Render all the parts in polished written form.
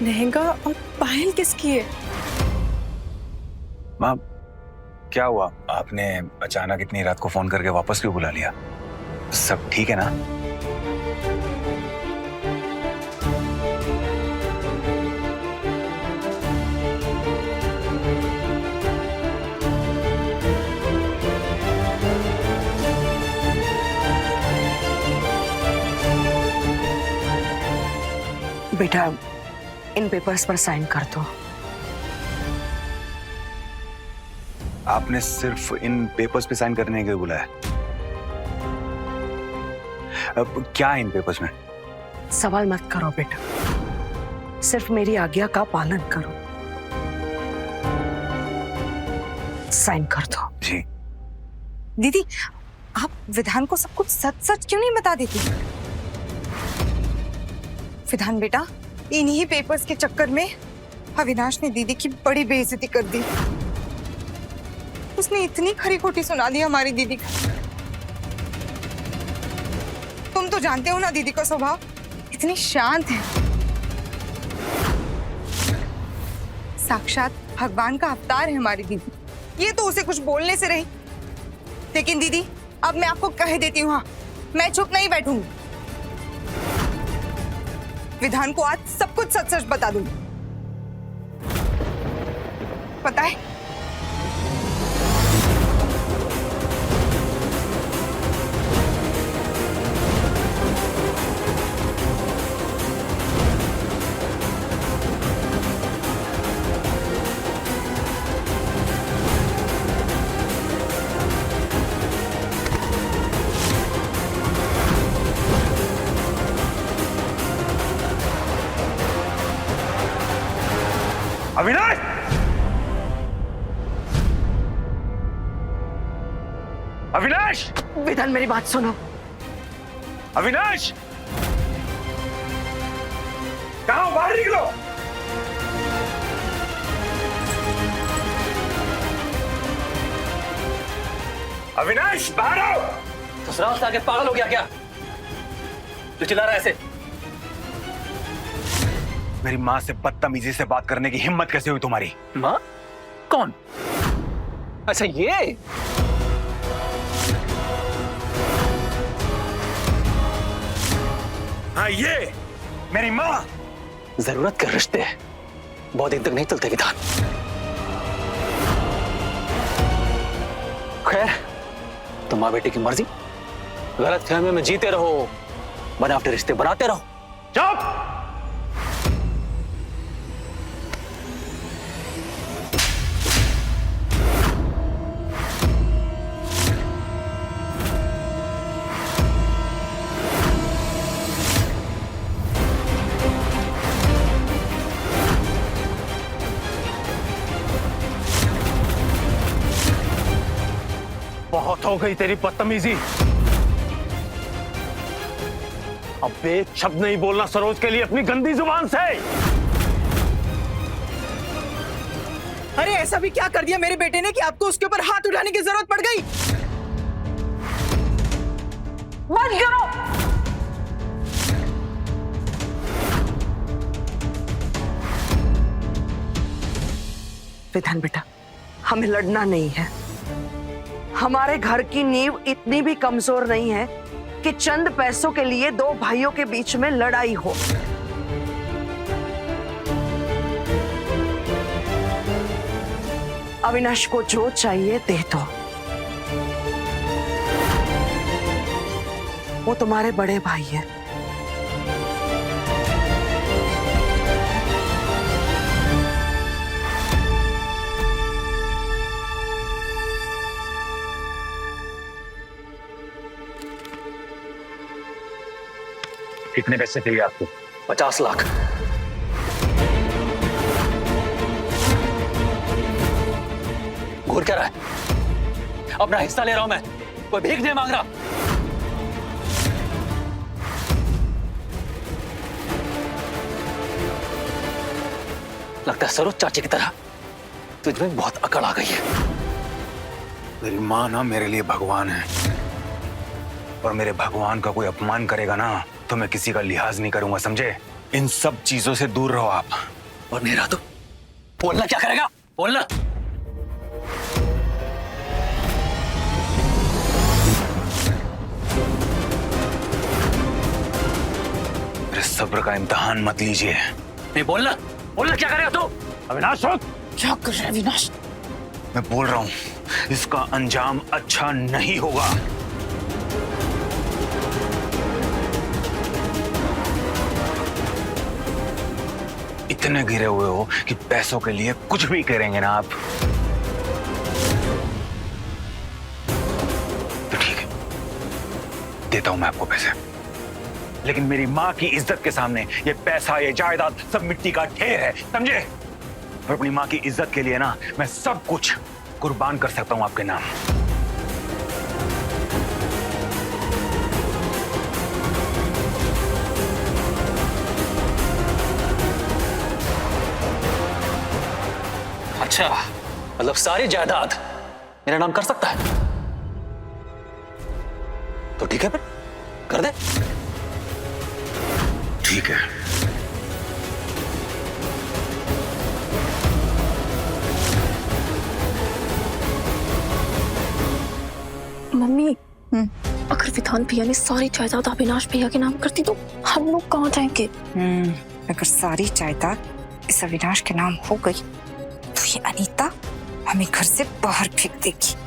लहंगा और पायल किसकी है? माँ, क्या हुआ? आपने अचानक इतनी रात को फोन करके वापस क्यों बुला लिया? सब ठीक है ना? बेटा, इन पेपर्स पर साइन कर दो। आपने सिर्फ इन पेपर्स पे साइन करने के लिए बुलाया? अब क्या है इन पेपर्स में? सवाल मत करो बेटा, सिर्फ मेरी आज्ञा का पालन करो। साइन कर दो। जी। दीदी, आप विधान को सब कुछ सच सच क्यों नहीं बता देती? विधान बेटा, इन्हीं पेपर्स के चक्कर में अविनाश ने दीदी की बड़ी बेइज्जती कर दी। उसने इतनी खरी खोटी सुना दी हमारी दीदी को। तुम तो जानते हो ना दीदी का स्वभाव, इतनी शांत है, साक्षात भगवान का अवतार है हमारी दीदी। ये तो उसे कुछ बोलने से रही। लेकिन दीदी, अब मैं आपको कह देती हूँ, मैं चुप नहीं बैठूंगी। विधान को आज सब कुछ सच सच बता दूंगी। पता है, अविनाश! अविनाश! विधान, मेरी बात सुनो। अविनाश! कहाँ हो? बाहर निकलो! अविनाश, बाहर आओ! ससुराल से आके पागल हो गया क्या? जो चिल्ला रहा है ऐसे? मेरी माँ से बदतमीजी से बात करने की हिम्मत कैसे हुई तुम्हारी? माँ? कौन? अच्छा ये? हाँ, ये मेरी माँ। जरूरत के रिश्ते बहुत दिन तक नहीं चलते विधान। खैर, तो माँ बेटे की मर्जी। गलत फहमी में जीते रहो, बनावटी रिश्ते बनाते रहो। चुप! बहुत हो गई तेरी बदतमीजी। अब एक शब्द नहीं बोलना सरोज के लिए अपनी गंदी जुबान से। अरे ऐसा भी क्या कर दिया मेरे बेटे ने कि आपको उसके ऊपर हाथ उठाने की जरूरत पड़ गई? बंद करो! विधान बेटा, हमें लड़ना नहीं है। हमारे घर की नींव इतनी भी कमजोर नहीं है कि चंद पैसों के लिए दो भाइयों के बीच में लड़ाई हो। अविनाश को जो चाहिए दे दो। वो तुम्हारे बड़े भाई है। कितने पैसे चाहिए आपको? 50 लाख। घूर क्या रहा है? अपना हिस्सा ले रहा हूं मैं, कोई भीख नहीं मांग रहा। लगता है सरोज चाची की तरह तुझमें बहुत अकड़ आ गई है। मेरी माँ ना मेरे लिए भगवान है, और मेरे भगवान का कोई अपमान करेगा ना तो मैं किसी का लिहाज नहीं करूंगा, समझे? इन सब चीजों से दूर रहो आप। और नहीं रहा तो बोलना क्या करेगा, बोलना। मेरे सब्र का इम्तिहान मत लीजिए। नहीं बोलना, बोलना क्या करेगा तू? अविनाश रुक। क्या कर रहा है अविनाश? मैं बोल रहा हूं, इसका अंजाम अच्छा नहीं होगा। इतने गिरे हुए हो कि पैसों के लिए कुछ भी करेंगे ना आप। तो ठीक है, देता हूं मैं आपको पैसे, लेकिन मेरी माँ की इज्जत के सामने ये पैसा, ये जायदाद सब मिट्टी का ढेर है, समझे? और अपनी माँ की इज्जत के लिए ना मैं सब कुछ कुर्बान कर सकता हूं आपके नाम। अच्छा, मतलब सारी जायदाद मेरा नाम कर सकता है? तो ठीक है, फिर कर दे। ठीक है। मम्मी, अगर विधान भैया ने सारी जायदाद अविनाश भैया के नाम करती तो हम लोग कहाँ जाएंगे? अगर सारी जायदाद इस अविनाश के नाम हो गई तो ये अनीता हमें घर से बाहर फेंक देगी।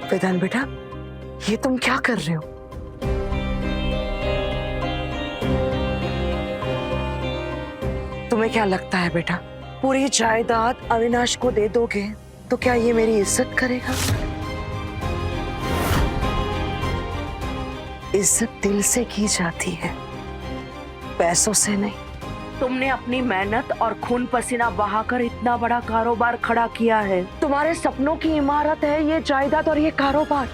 वेदांत बेटा, ये तुम क्या कर रहे हो? तुम्हें क्या लगता है बेटा, पूरी जायदाद अविनाश को दे दोगे तो क्या ये मेरी इज्जत करेगा? इज्जत दिल से की जाती है, पैसों से नहीं। तुमने अपनी मेहनत और खून पसीना बहाकर इतना बड़ा कारोबार खड़ा किया है। तुम्हारे सपनों की इमारत है ये जायदाद और ये कारोबार।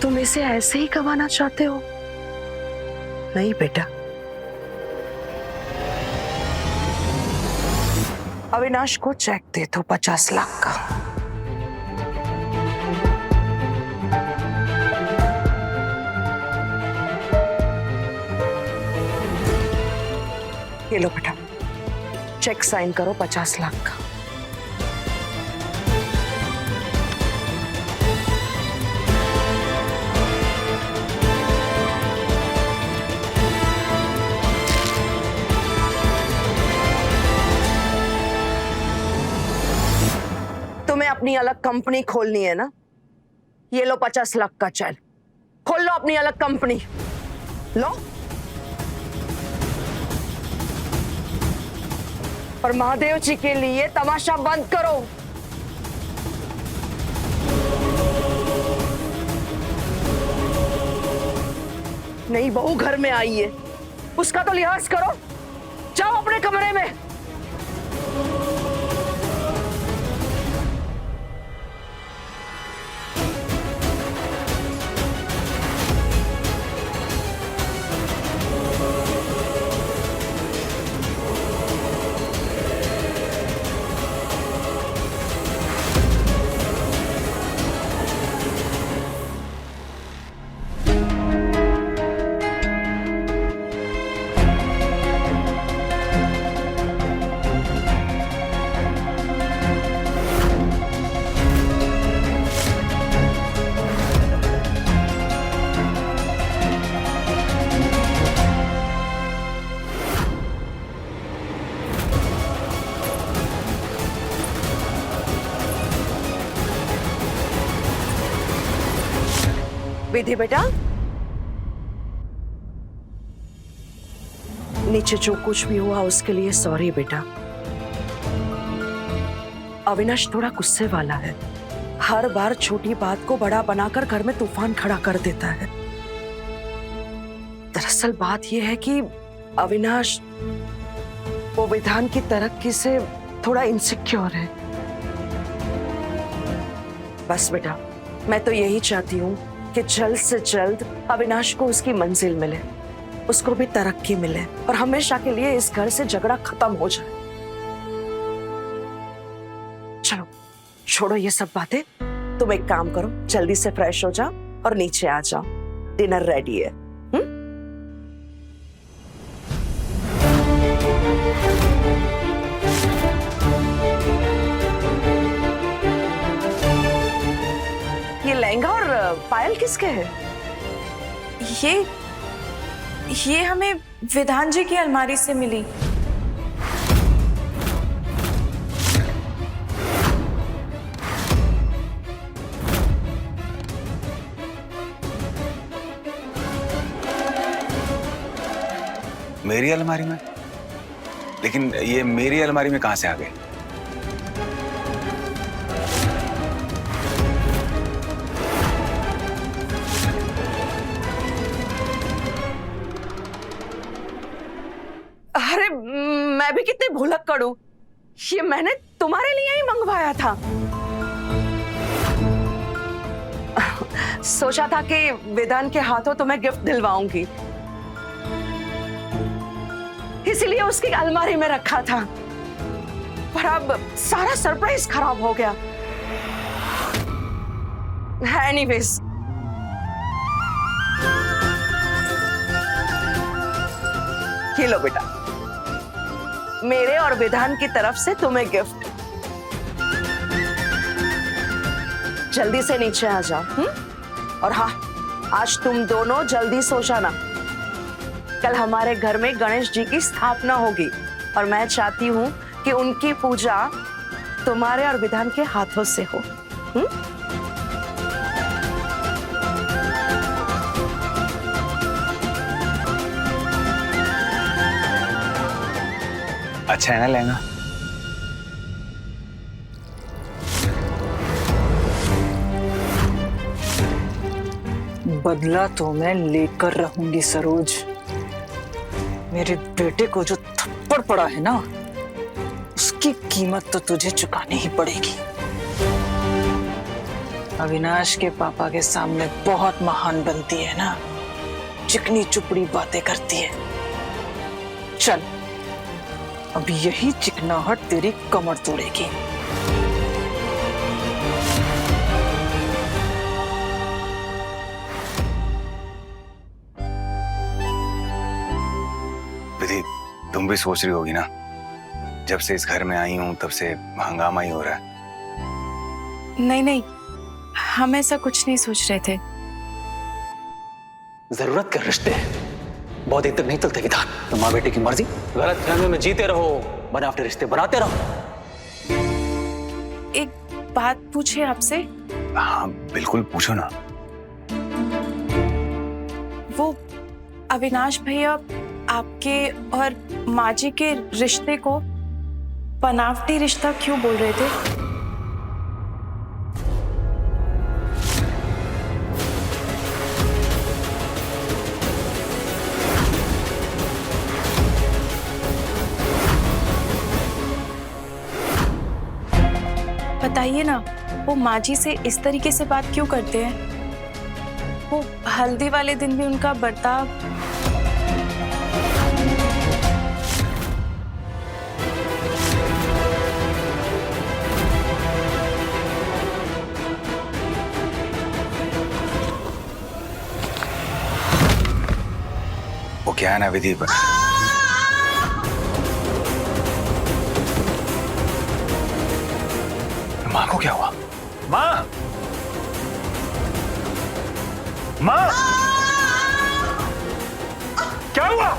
तुम इसे ऐसे ही गंवाना चाहते हो? नहीं बेटा, अविनाश को चेक दे दो 50 लाख का। ये लो बेटा, चेक साइन करो 50 लाख का। तुम्हें अपनी अलग कंपनी खोलनी है ना? ये लो 50 लाख का चेक, खोल लो अपनी अलग कंपनी, लो। और महादेव जी के लिए तमाशा बंद करो। नई बहू घर में आई है, उसका तो लिहाज करो। जाओ अपने कमरे में। विधि बेटा, नीचे जो कुछ भी हुआ उसके लिए सॉरी बेटा। अविनाश थोड़ा गुस्से वाला है, हर बार छोटी बात को बड़ा बनाकर घर में तूफान खड़ा कर देता है। दरअसल बात यह है कि अविनाश वो विधान की तरक्की से थोड़ा इनसिक्योर है। बस बेटा, मैं तो यही चाहती हूँ कि जल्द से जल्द अविनाश को उसकी मंजिल मिले, उसको भी तरक्की मिले और हमेशा के लिए इस घर से झगड़ा खत्म हो जाए। चलो छोड़ो ये सब बातें, तुम एक काम करो, जल्दी से फ्रेश हो जाओ और नीचे आ जाओ, डिनर रेडी है। ये लहंगा और पायल किसके है? ये हमें विधान जी की अलमारी से मिली। मेरी अलमारी में? लेकिन ये मेरी अलमारी में कहां से आ गए? अरे मैं भी कितनी भुलक्कड़ हूं, ये मैंने तुम्हारे लिए ही मंगवाया था। सोचा था कि विधान के हाथों तुम्हें गिफ्ट दिलवाऊंगी, इसीलिए उसकी अलमारी में रखा था, पर अब सारा सरप्राइज खराब हो गया। एनीवेज, ये लो बेटा, मेरे और विधान की तरफ से तुम्हें गिफ्ट। जल्दी से नीचे आ जाओ। और हाँ, आज तुम दोनों जल्दी सो जाना, कल हमारे घर में गणेश जी की स्थापना होगी और मैं चाहती हूँ कि उनकी पूजा तुम्हारे और विधान के हाथों से हो। अच्छा है ना लहंगा? बदला तो मैं लेकर रहूंगी सरोज। मेरे बेटे को जो थप्पड़ पड़ा है ना, उसकी कीमत तो तुझे चुकानी ही पड़ेगी। अविनाश के पापा के सामने बहुत महान बनती है ना, चिकनी चुपड़ी बातें करती है। चल, अब यही चिकनाहट तेरी कमर तोड़ेगी। विधि, तुम भी सोच रही होगी ना, जब से इस घर में आई हूं तब से हंगामा ही हो रहा है। नहीं, हम ऐसा कुछ नहीं सोच रहे थे। जरूरत के रिश्ते बहुत देर तक नहीं चलते विधान। तो माँ बेटे की मर्जी, गलत फहमी में जीते रहो, बनावटी रिश्ते बनाते रहो। एक बात पूछे आपसे? हाँ बिल्कुल, पूछो ना। वो अविनाश भैया आपके और माँ जी के रिश्ते को बनावटी रिश्ता क्यों बोल रहे थे? बताइए ना, वो माँ जी से इस तरीके से बात क्यों करते हैं? वो हल्दी वाले दिन भी उनका बर्ताव। वो क्या है ना विधि, माँ को क्या हुआ? माँ, माँ, क्या हुआ?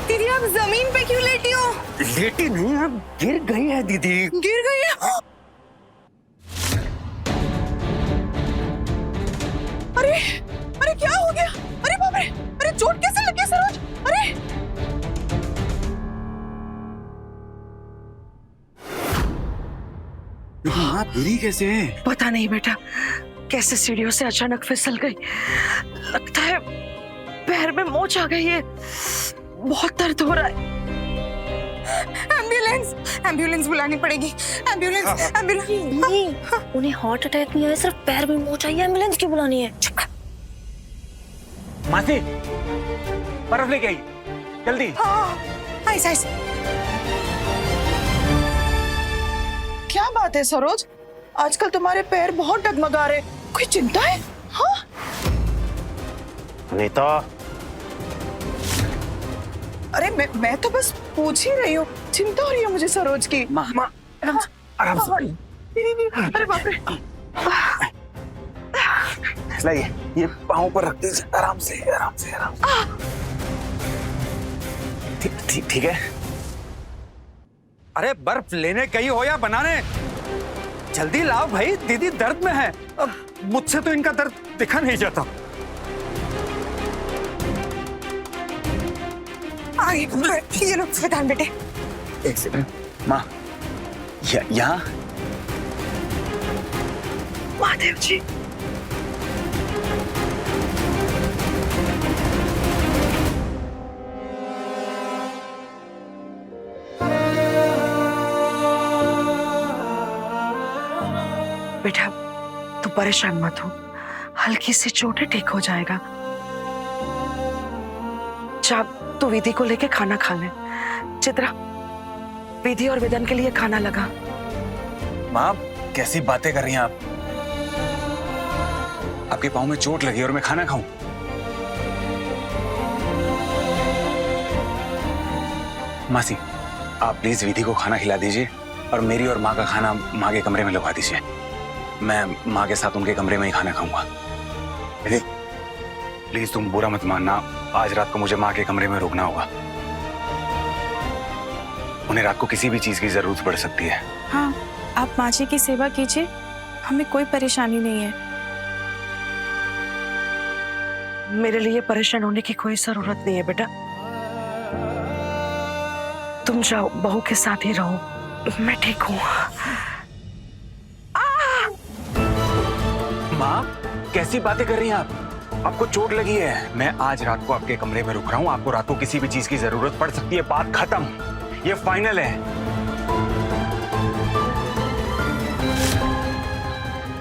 दीदी आप जमीन पे क्यों लेटी हो? लेटी नहीं, अब गिर गई है दीदी। गिर गई है? अरे अरे क्या हो गया? अरे बाप रे! लेकिन माँ गिरी कैसे है? पता नहीं बेटा, कैसे सीढ़ियों से अचानक फिसल गई। लगता है पैर में मोच आ गई है। बहुत दर्द हो रहा है। एम्बुलेंस, एम्बुलेंस बुलानी पड़ेगी। Ambulance, ambulance. नहीं, उन्हें हार्ट अटैक नहीं आया, सिर्फ पैर में मोच आई है, एम्बुलेंस क्यों बुलानी है? चुप कर। मासी, बर्फ लेके आई, जल्दी। Ice, ice. क्या बात है सरोज, आजकल तुम्हारे पैर बहुत डगमगा रहे, कोई चिंता है? हाँ? अनीता, अरे मैं तो बस पूछ ही रही हूँ, चिंता हो रही है मुझे सरोज की। माँ, आराम से। अरे बाप रे। लाइए, ये पाँव पर रख दीजिए, आराम से, आराम से, आराम से। ठीक है। अरे बर्फ लेने गई हो या बनाने? जल्दी लाओ भाई, दीदी दर्द में है। अब मुझसे तो इनका दर्द दिखा नहीं जाता। ये लो विधान बेटे। एक सेकंड, माँ, यहाँ। महादेव जी, बेटा तू परेशान मत हो, हल्की सी चोट है, ठीक हो जाएगा। जा तू विधि को लेके खाना खा ले। चित्रा, विधि और विधान के लिए खाना लगा। माँ, कैसी बातें कर रही हैं आप? आपके पाँव में चोट लगी और मैं खाना खाऊं? मासी, आप प्लीज विधि को खाना खिला दीजिए और मेरी और माँ का खाना माँ के कमरे में लगवा दीजिए। मैं माँ के साथ उनके कमरे में ही खाना खाऊंगा। विधि, प्लीज तुम बुरा मत मानना, आज रात को मुझे माँ के कमरे में रुकना होगा। उन्हें रात को किसी भी चीज की जरूरत पड़ सकती है। हाँ, आप माँ जी की सेवा कीजिए, हमें कोई परेशानी नहीं है। मेरे लिए परेशान होने की कोई जरूरत नहीं है बेटा। तुम जाओ, बहू के साथ ही रहो, मैं ठीक हूँ। माँ, कैसी बातें कर रही हैं आप? आपको चोट लगी है। मैं आज रात को आपके कमरे में रुक रहा हूँ। आपको रात को किसी भी चीज की जरूरत पड़ सकती है, बात खत्म, ये फाइनल है।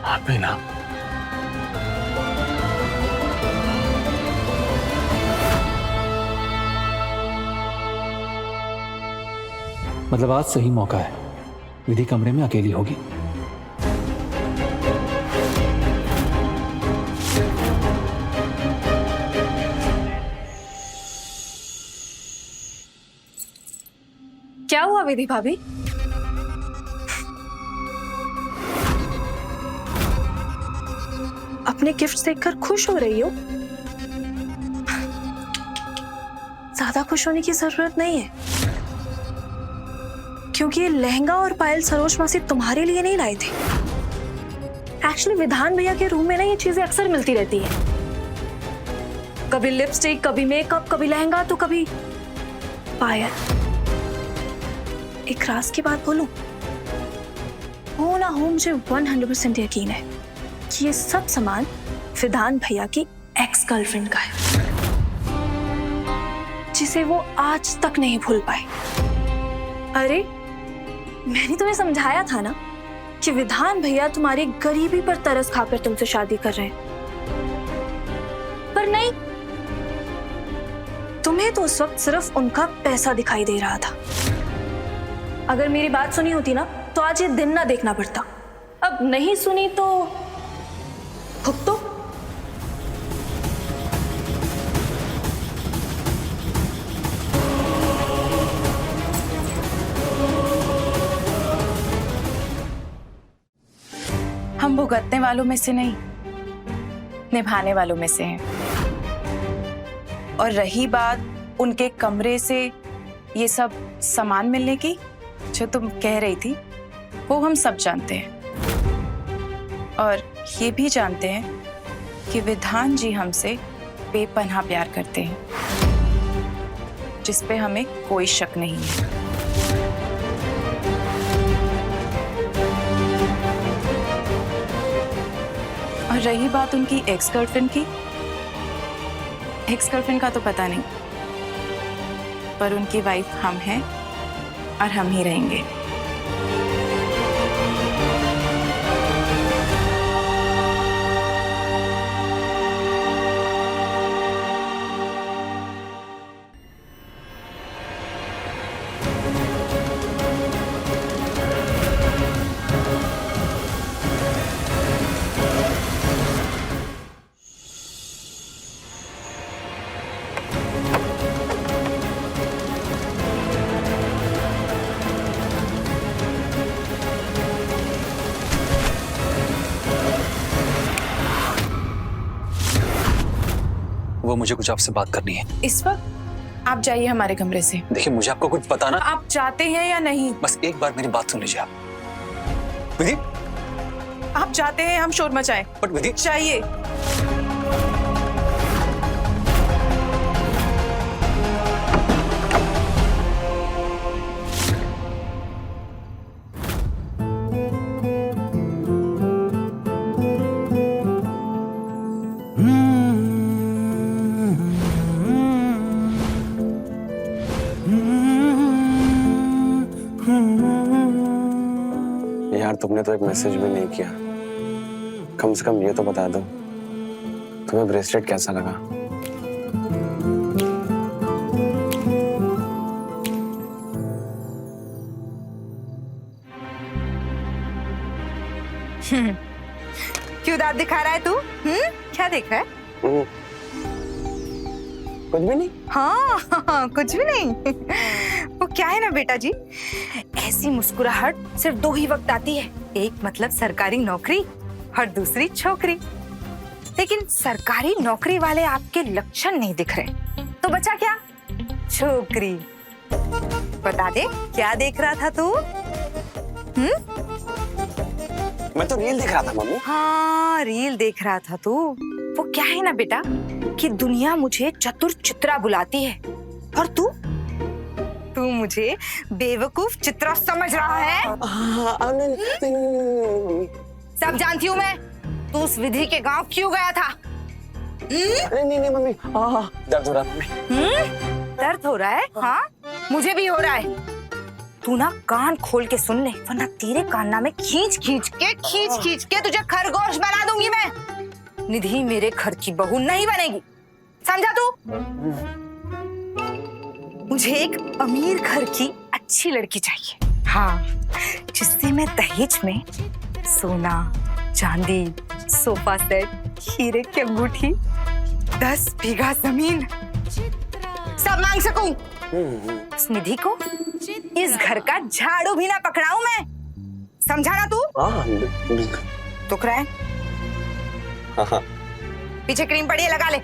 आप ही ना। मतलब आज सही मौका है, विधि कमरे में अकेली होगी। क्या हुआ विधि भाभी? अपने गिफ्ट देखकर खुश हो रही हो? ज्यादा खुश होने की जरूरत नहीं है, क्योंकि ये लहंगा और पायल सरोज मासी तुम्हारे लिए नहीं लाए थे। एक्चुअली विधान भैया के रूम में ना ये चीजें अक्सर मिलती रहती है, कभी लिपस्टिक, कभी मेकअप, कभी लहंगा, तो कभी पायल। एक राज की बात बोलूं, हो ना हो, मुझे 100% यकीन है कि ये सब सामान विधान भैया की एक्स गर्लफ्रेंड का है, जिसे वो आज तक नहीं भूल पाए। अरे मैंने तुम्हें समझाया था ना कि विधान भैया तुम्हारी गरीबी पर तरस खाकर तुमसे शादी कर रहे हैं, पर नहीं, तुम्हें तो उस वक्त सिर्फ उनका पैसा दिखाई दे रहा था। अगर मेरी बात सुनी होती ना तो आज ये दिन ना देखना पड़ता। अब नहीं सुनी तो भुगतो। हम भुगतने वालों में से नहीं, निभाने वालों में से हैं। और रही बात उनके कमरे से ये सब सामान मिलने की, जो तुम कह रही थी, वो हम सब जानते हैं। और ये भी जानते हैं कि विधान जी हमसे बेपनाह प्यार करते हैं, जिस पे हमें कोई शक नहीं है। और रही बात उनकी एक्स गर्लफ्रेंड की, एक्स गर्लफ्रेंड का तो पता नहीं, पर उनकी वाइफ हम हैं और हम ही रहेंगे। वो मुझे कुछ आपसे बात करनी है। इस वक्त आप जाइए हमारे कमरे से। देखिए मुझे आपको कुछ बताना। आप चाहते हैं या नहीं? बस एक बार मेरी बात सुन लीजिए आप। विधि, आप चाहते हैं हम शोर मचाएं? बट विधि, चाहिए। यार तुमने तो एक मैसेज भी नहीं किया, कम से कम ये तो बता दो तुम्हें ब्रेसलेट कैसा लगा। क्यों दांत दिखा रहा है तू? क्या देख रहा है? कुछ भी नहीं। हाँ, कुछ भी नहीं। वो क्या है ना बेटा जी, ऐसी मुस्कुराहट सिर्फ दो ही वक्त आती है, एक मतलब सरकारी नौकरी और दूसरी छोकरी। लेकिन सरकारी नौकरी वाले आपके लक्षण नहीं दिख रहे, तो बचा क्या? छोकरी। बता दे क्या देख रहा था तू? मैं तो रील देख रहा था मम्मी। हाँ, रील देख रहा था तू। वो क्या है ना बेटा कि दुनिया मुझे चतुर चित्रा बुलाती है और तू मुझे बेवकूफ चित्रा समझ रहा है। सब जानती हूँ मैं। तू उस विधि के गांव क्यों गया था? नहीं मम्मी, दर्द हो रहा है मम्मी। दर्द हो रहा है? हाँ, मुझे भी हो रहा है। तू ना कान खोल के सुन ले, वरना तेरे कान्ना में खींच खींच के तुझे खरगोश बना दूंगी मैं। निधि मेरे घर की बहू नहीं बनेगी, समझा तू? मुझे एक अमीर घर की अच्छी लड़की चाहिए, हाँ, जिससे मैं दहेज में सोना, चांदी, सोफा सेट, हीरे की अंगूठी, 10 बीघा जमीन सब मांग सकूं। उस निधि को इस घर का झाड़ू भी ना पकड़ाऊं मैं, समझा ना तू? दुख रहा है? हाँ। पीछे क्रीम पड़ी है, लगा ले।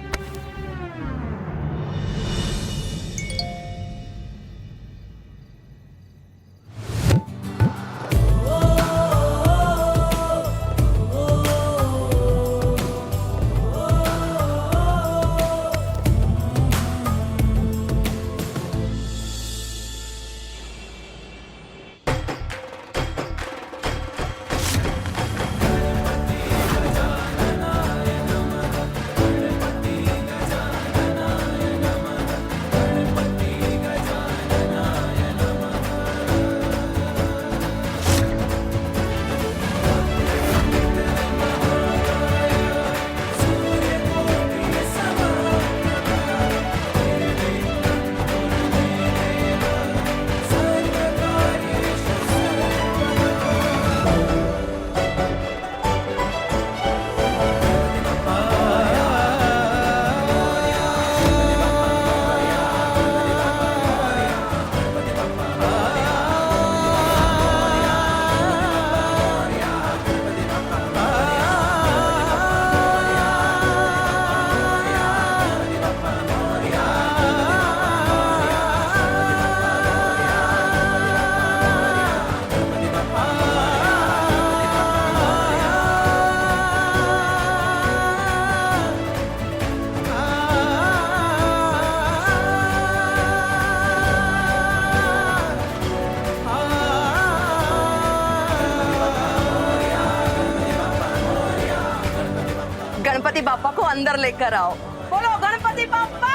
बापा को अंदर लेकर आओ। बोलो गणपति बापा।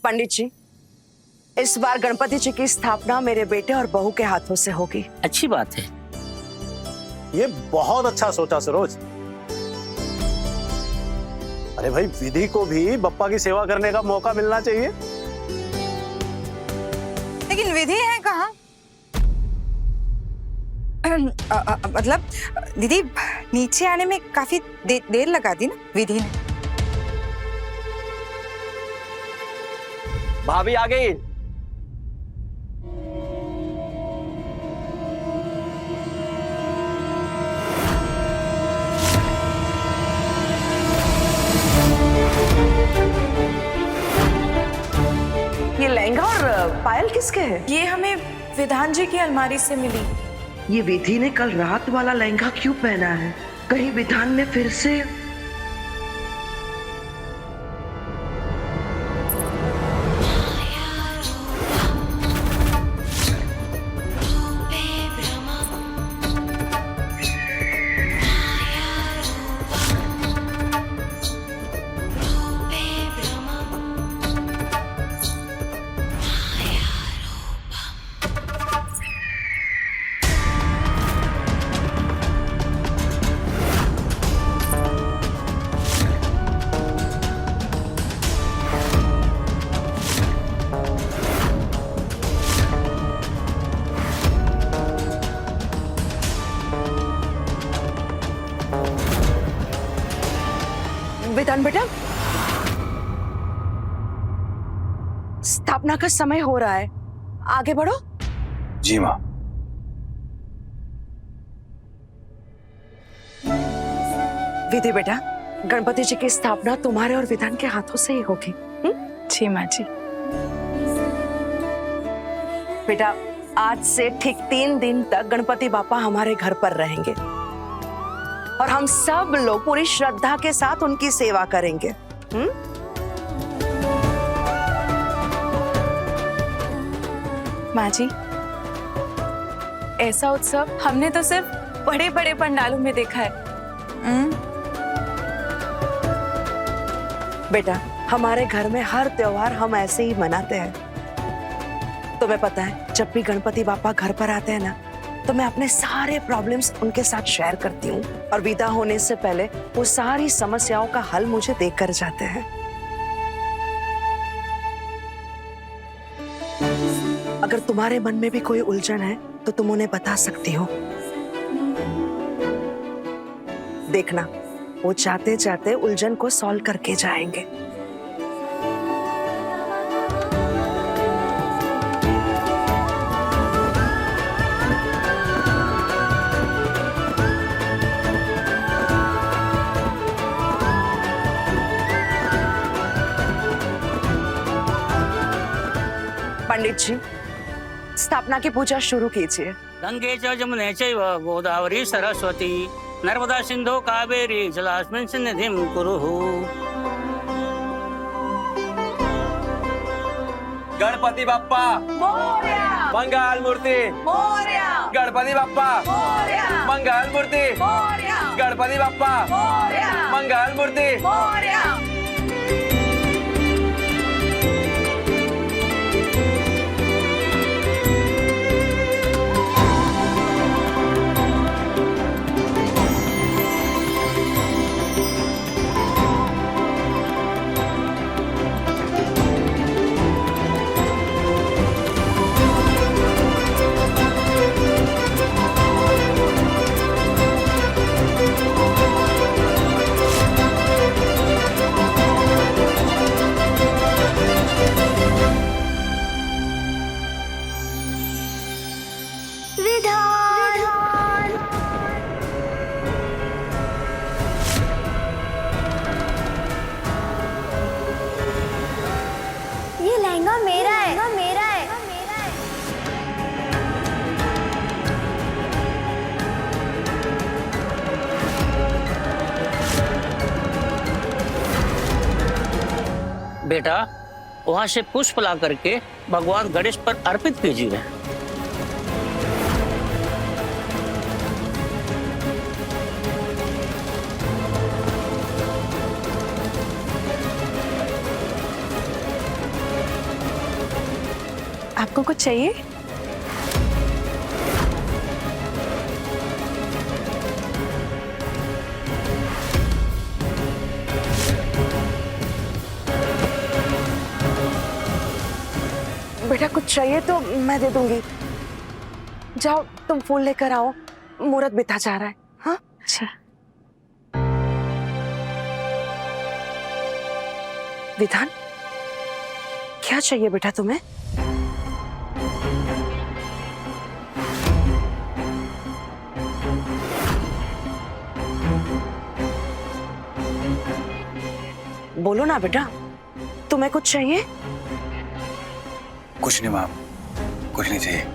पंडित जी, इस बार गणपति जी की स्थापना मेरे बेटे और बहू के हाथों से होगी। अच्छी बात है। ये बहुत अच्छा सोचा सरोज। अरे भाई, विधि को भी बप्पा की सेवा करने का मौका मिलना चाहिए। लेकिन विधि है कहाँ? मतलब दीदी, नीचे आने में काफी देर लगा दी ना विधि ने। भाभी आ गई। ये लहंगा और पायल किसके है? ये हमें विधान जी की अलमारी से मिली। ये विधि ने कल रात वाला लहंगा क्यों पहना है? कहीं विधान ने फिर से? विधान बेटा, स्थापना का समय हो रहा है, आगे बढ़ो। जी माँ। विधि बेटा, गणपति जी की स्थापना तुम्हारे और विधान के हाथों से ही होगी। जी माँ जी। बेटा, आज से ठीक 3 दिन तक गणपति बापा हमारे घर पर रहेंगे और हम सब लोग पूरी श्रद्धा के साथ उनकी सेवा करेंगे। माँ जी, ऐसा उत्सव हमने तो सिर्फ बड़े बड़े पंडालों में देखा है। बेटा, हमारे घर में हर त्योहार हम ऐसे ही मनाते हैं। तुम्हें पता है, जब भी गणपति बापा घर पर आते हैं ना, तो मैं अपने सारे प्रॉब्लम्स उनके साथ शेयर करती हूँ और विदा होने से पहले वो सारी समस्याओं का हल मुझे देकर जाते हैं। अगर तुम्हारे मन में भी कोई उलझन है तो तुम उन्हें बता सकती हो। देखना, वो जाते जाते उलझन को सॉल्व करके जाएंगे। पंडित जी, स्थापना की पूजा शुरू कीजिए। गंगे च जमुने चैव गोदावरी सरस्वती नर्मदा सिंधु कावेरी जलास्मिन् सन्निधिं कुरुः। गणपति बाप्पा मोरया, मंगल मूर्ति, मोरया, गणपति बाप्पा मोरया, मंगल मूर्ति, मोरया, गणपति बाप्पा मोरया, मंगल मूर्ति। मोरया। बेटा वहां से पुष्प ला करके भगवान गणेश पर अर्पित कीजिए। आपको कुछ चाहिए? बेटा कुछ चाहिए तो मैं दे दूंगी। जाओ तुम फूल लेकर आओ, मुहूर्त बिता जा रहा है। हाँ जी। विधान, क्या चाहिए बेटा तुम्हें? बोलो ना बेटा, तुम्हें कुछ चाहिए? कुछ नहीं माँ, कुछ नहीं चाहिए।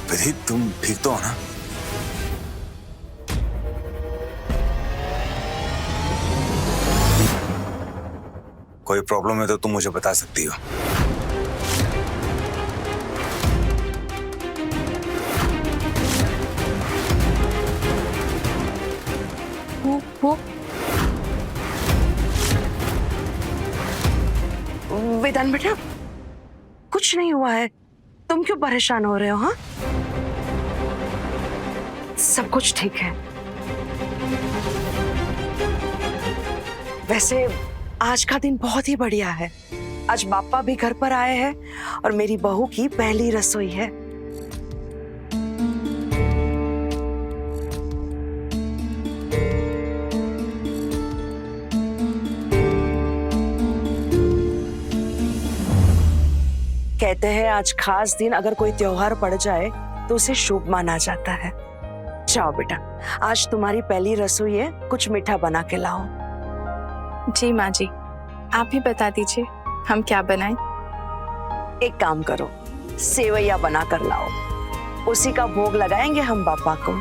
विधि, तुम ठीक तो हो ना? कोई प्रॉब्लम है तो तुम मुझे बता सकती हो। वेदांत बेटा, कुछ नहीं हुआ है, तुम क्यों परेशान हो रहे हो? हाँ, सब कुछ ठीक है। वैसे आज का दिन बहुत ही बढ़िया है। आज बापा भी घर पर आए हैं और मेरी बहू की पहली रसोई है। कहते हैं आज खास दिन अगर कोई त्योहार पड़ जाए तो उसे शुभ माना जाता है। जाओ बेटा, आज तुम्हारी पहली रसोई है, कुछ मीठा बना के लाओ। जी माँ जी, आप ही बता दीजिए हम क्या बनाएं? एक काम करो, सेवैया बना कर लाओ, उसी का भोग लगाएंगे हम बापा को।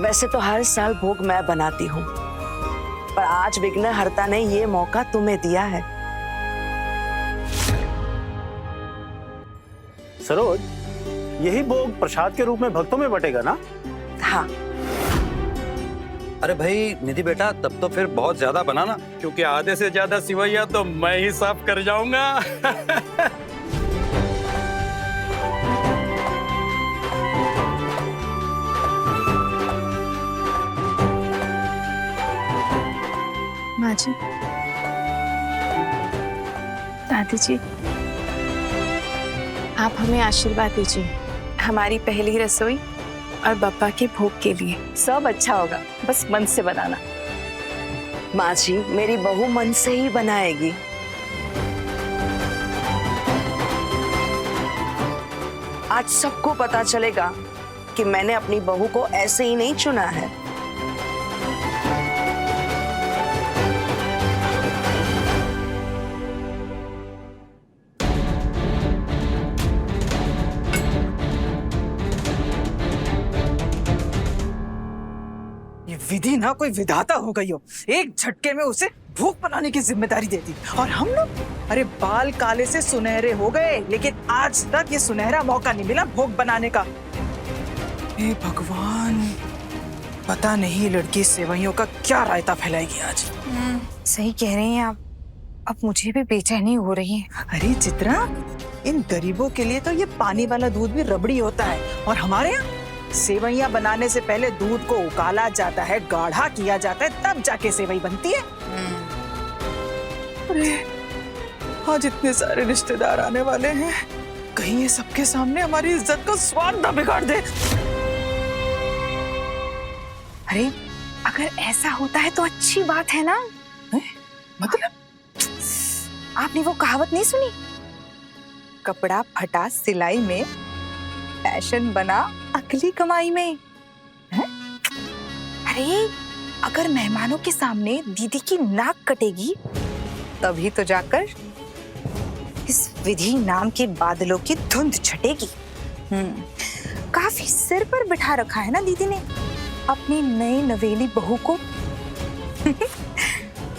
वैसे तो हर साल भोग मैं बनाती हूँ, पर आज विघ्नहर्ता ने ये मौका तुम्हें दिया है। सरोज, यही भोग प्रसाद के रूप में भक्तों में बटेगा ना? हाँ। अरे भाई निधि बेटा, तब तो फिर बहुत ज्यादा बनाना, क्योंकि आधे से ज्यादा सिवैया तो मैं ही साफ कर जाऊंगा। सरस्वती जी, आप हमें आशीर्वाद दीजिए हमारी पहली रसोई और बप्पा के भोग के लिए। सब अच्छा होगा, बस मन से बनाना। माँ जी, मेरी बहू मन से ही बनाएगी। आज सबको पता चलेगा कि मैंने अपनी बहू को ऐसे ही नहीं चुना है। ये विधि ना कोई विधाता हो गई हो, एक झटके में उसे भोग बनाने की जिम्मेदारी दे दी। और हम लोग, अरे बाल काले से सुनहरे हो गए, लेकिन आज तक ये सुनहरा मौका नहीं मिला भोग बनाने का। हे भगवान, पता नहीं लड़की सेवइयों का क्या रायता फैलाएगी आज। सही कह रही हैं आप, अब मुझे भी बेचैनी हो रही है। अरे चित्रा, इन गरीबों के लिए तो ये पानी वाला दूध भी रबड़ी होता है, और हमारे यहाँ सेवइयां बनाने से पहले दूध को उकाला जाता है, गाढ़ा किया जाता है, तब जाके सेवई बनती है। अरे आज इतने सारे रिश्तेदार आने वाले हैं, कहीं ये सबके सामने हमारी इज्जत का स्वाद ना बिगाड़ दे। अरे अगर ऐसा होता है तो अच्छी बात है ना। मतलब आपने वो कहावत नहीं सुनी, कपड़ा फटा सिलाई में, फैशन बना अगली कमाई में है? अरे अगर मेहमानों के सामने दीदी की नाक कटेगी तभी तो जाकर इस विधि नाम के बादलों की धुंध छटेगी। काफी सिर पर बिठा रखा है ना दीदी ने अपनी नई नवेली बहू को।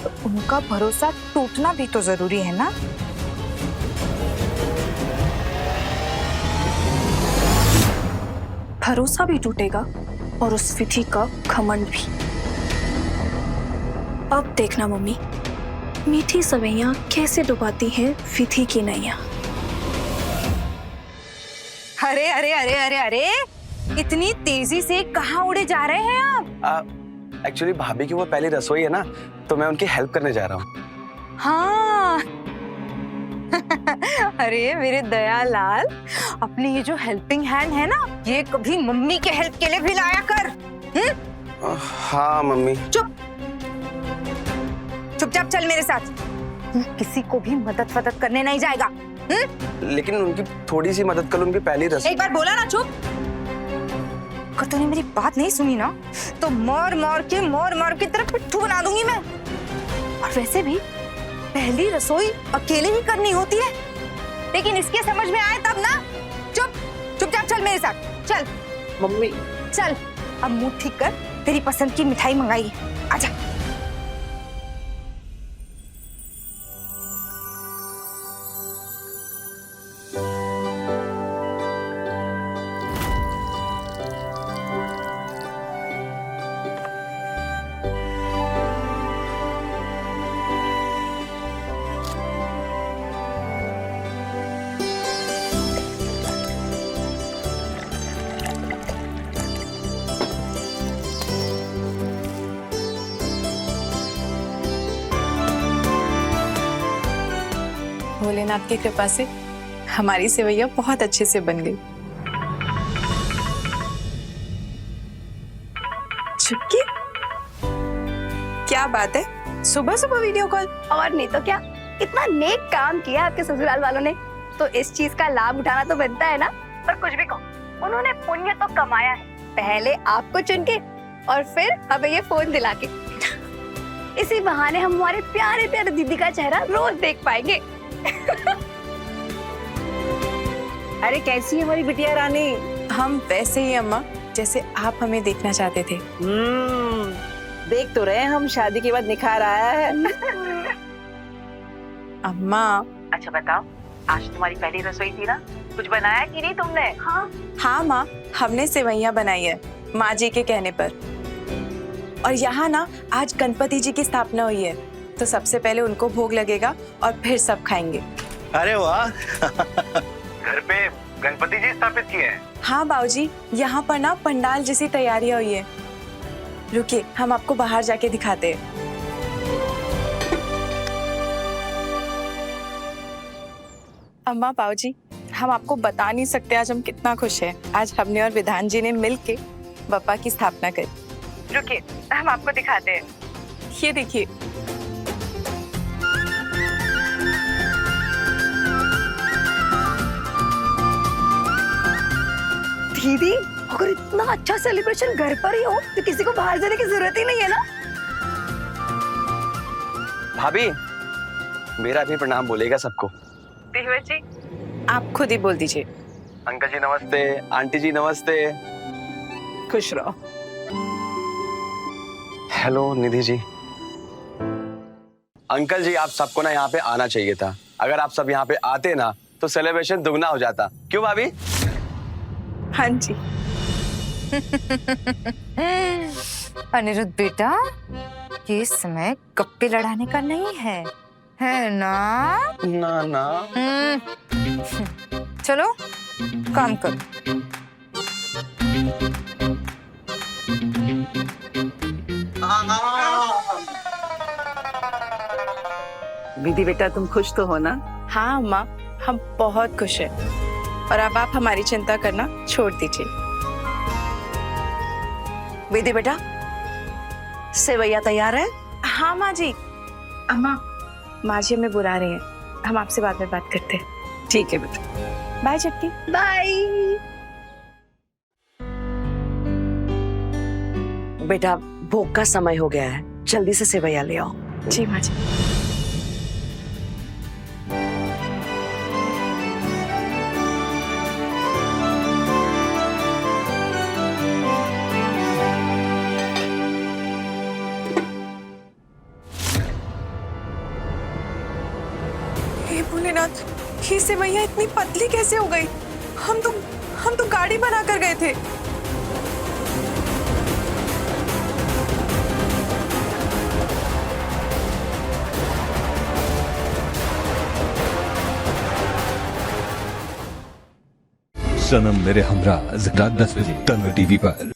तो उनका भरोसा टूटना भी तो जरूरी है ना। भरोसा भी टूटेगा और उस विधि का घमंड भी। अब देखना मम्मी, मीठी सवैयां कैसे डुबाती हैं विधि की नैया। अरे अरे अरे अरे अरे, इतनी तेजी से कहाँ उड़े जा रहे हैं आप? एक्चुअली भाभी की वो पहली रसोई है ना, तो मैं उनकी हेल्प करने जा रहा हूँ। हाँ। अरे मेरे दयालाल, अपनी ये जो हेल्पिंग हैंड है ना, ये कभी मम्मी के हेल्प के लिए भी लाया कर। हाँ मम्मी। चुपचाप चल मेरे साथ, किसी को भी मदद वदद करने नहीं जाएगा। लेकिन उनकी थोड़ी सी मदद कर, उनकी पहली रसोई। एक बार बोला ना चुप। अगर तूने मेरी बात नहीं सुनी ना तो मार मार के तेरा पिट्ठू बना दूंगी मैं। और वैसे भी पहली रसोई अकेले ही करनी होती है, लेकिन इसके समझ में आए तब ना। चुपचाप चल मेरे साथ, चल। मम्मी चल, अब मुंह ठीक कर, तेरी पसंद की मिठाई मंगाई है, आजा। भोलेनाथ की कृपा से हमारी सेवैया बहुत अच्छे से बन गई। चुपकी, क्या बात है, सुबह सुबह वीडियो कॉल? और नहीं तो क्या, इतना नेक काम किया आपके ससुराल वालों ने, तो इस चीज का लाभ उठाना तो बनता है ना। पर कुछ भी कहो, उन्होंने पुण्य तो कमाया है, पहले आपको चुन के और फिर हमें ये फोन दिला के। इसी बहाने हम हमारे प्यारे प्यारे दीदी का चेहरा रोज देख पाएंगे। अरे कैसी है हमारी बिटिया रानी? हम वैसे ही अम्मा, जैसे आप हमें देखना चाहते थे। देख तो रहे हम, शादी के बाद निखार आया है। अम्मा। अच्छा बताओ, आज तुम्हारी पहली रसोई थी ना, कुछ बनाया कि नहीं तुमने? हाँ माँ, हमने सेवैयां बनाई है माँ जी के कहने पर। और यहाँ ना आज गणपति जी की स्थापना हुई है, तो सबसे पहले उनको भोग लगेगा और फिर सब खाएंगे। अरे वाह। घर पे गणपति जी स्थापित किए हैं? हाँ बाबूजी, यहाँ पर ना पंडाल जैसी तैयारियां हुई है। रुकिए, हम आपको बाहर जाके दिखाते हैं। अम्मा पाऊ जी, हम आपको बता नहीं सकते आज हम कितना खुश हैं। आज हमने और विधान जी ने मिलके बप्पा की स्थापना करी। रुकिए, हम आपको दिखाते हैं। ये देखिए, दीदी अगर इतना अच्छा सेलिब्रेशन घर पर ही हो तो किसी को बाहर जाने की जरूरत ही नहीं है ना। भाभी, मेरा भी प्रणाम बोलेगा सबको। जी आप खुद ही बोल दीजिए। अंकल जी नमस्ते, आंटी जी नमस्ते। खुश रहो। हेलो निधि जी। अंकल जी, आप सबको ना यहाँ पे आना चाहिए था। अगर आप सब यहाँ पे आते ना तो सेलिब्रेशन दुगना हो जाता। क्यों भाभी? हाँ जी। अनिरुद्ध बेटा, ये समय गप्पे लड़ाने का नहीं है ना? ना ना। चलो काम करो। विधि बेटा, तुम खुश तो हो ना? हाँ अम्मा, हम बहुत खुश हैं। और अब आप हमारी चिंता करना छोड़ दीजिए। विधि बेटा, सेवैया तैयार है? हाँ माँ जी। अम्मा, माँ जी हमें बुला रही हैं, हम आपसे बाद में बात करते हैं। ठीक है बेटा। बाय चट्टी। बाय। बेटा, भोग का समय हो गया है, जल्दी से सेवैया ले आओ। जी माँ जी। हे भोलेनाथ, ये सेवैया इतनी पतली कैसे हो गई? हम तो गाड़ी बना कर गए थे। सनम मेरे हमरा रात 10 बजे तन्वी टीवी पर।